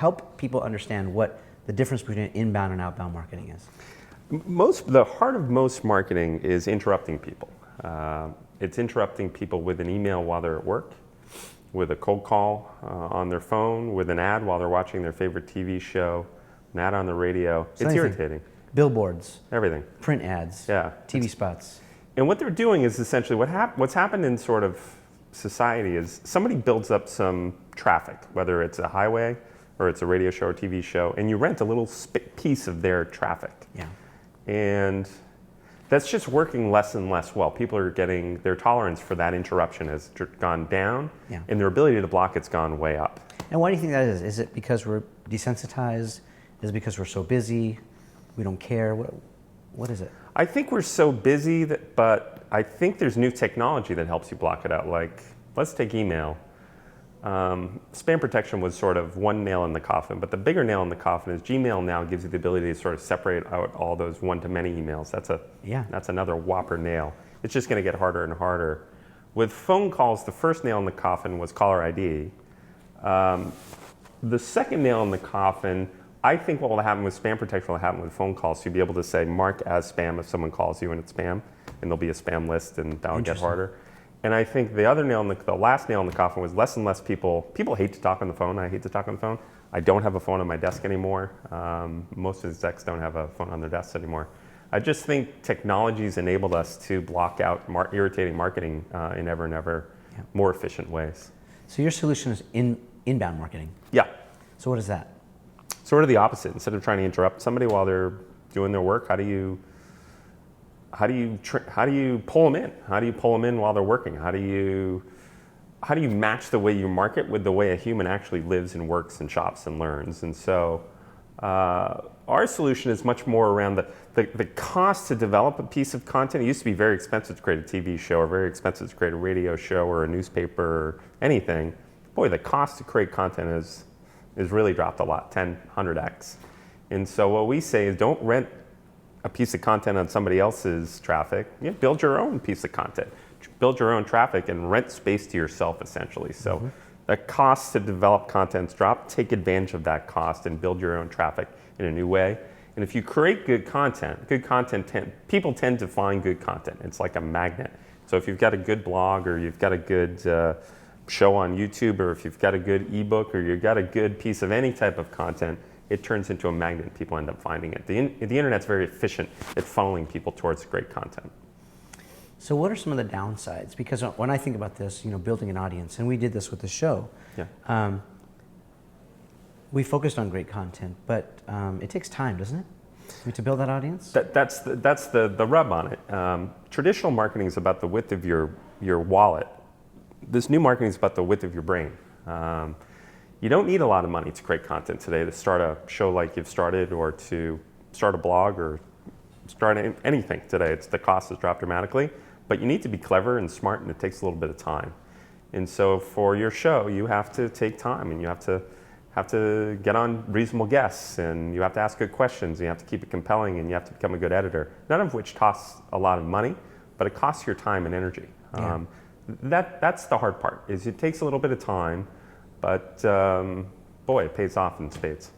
help people understand what the difference between inbound and outbound marketing is. The heart of most marketing is interrupting people. It's interrupting people with an email while they're at work, with a cold call on their phone, with an ad while they're watching their favorite TV show, an ad on the radio. So it's irritating. Billboards. Everything. Print ads. Yeah. TV spots. And what they're doing is essentially what's happened in sort of society is somebody builds up some traffic, whether it's a highway or it's a radio show or TV show, and you rent a little piece of their traffic. Yeah. And that's just working less and less well. People are getting, their tolerance for that interruption has gone down, and their ability to block it's gone way up. And why do you think that is? Is it because we're desensitized? Is it because we're so busy? We don't care? What is it? I think we're so busy, but I think there's new technology that helps you block it out. Like, let's take email. Spam protection was sort of one nail in the coffin, but the bigger nail in the coffin is Gmail now gives you the ability to sort of separate out all those one-to-many emails. That's another whopper nail. It's just going to get harder and harder. With phone calls, the first nail in the coffin was caller ID. The second nail in the coffin, I think what will happen with spam protection will happen with phone calls. You'll be able to say mark as spam if someone calls you and it's spam, and there'll be a spam list, and that'll get harder. And I think the other nail, the last nail in the coffin was less and less people hate to talk on the phone. I hate to talk on the phone. I don't have a phone on my desk anymore. Most execs don't have a phone on their desks anymore. I just think technology's enabled us to block out irritating marketing in ever and ever more efficient ways. So your solution is inbound marketing? Yeah. So what is that? Sort of the opposite. Instead of trying to interrupt somebody while they're doing their work, how do you pull them in? How do you pull them in while they're working? How do you match the way you market with the way a human actually lives and works and shops and learns? And so our solution is much more around the cost to develop a piece of content. It used to be very expensive to create a TV show, or very expensive to create a radio show or a newspaper or anything. Boy, the cost to create content is really dropped a lot, 10, 100x. And so what we say is don't rent a piece of content on somebody else's traffic. Build your own piece of content. Build your own traffic and rent space to yourself, essentially. So the cost to develop content's dropped. Take advantage of that cost and build your own traffic in a new way. And if you create good content, people tend to find good content. It's like a magnet. So if you've got a good blog, or you've got a good show on YouTube, or if you've got a good ebook, or you've got a good piece of any type of content, it turns into a magnet and people end up finding it. The internet's very efficient at funneling people towards great content. So what are some of the downsides? Because when I think about this, building an audience, and we did this with the show, we focused on great content, but it takes time, doesn't it? To build that audience? That's the rub on it. Traditional marketing is about the width of your wallet. This new marketing is about the width of your brain. You don't need a lot of money to create content today to start a show like you've started, or to start a blog, or start anything today. The cost has dropped dramatically, but you need to be clever and smart, and it takes a little bit of time. And so for your show, you have to take time, and you have to get on reasonable guests, and you have to ask good questions, and you have to keep it compelling, and you have to become a good editor. None of which costs a lot of money, but it costs your time and energy. Yeah. That's the hard part, is it takes a little bit of time, but boy, it pays off in spades.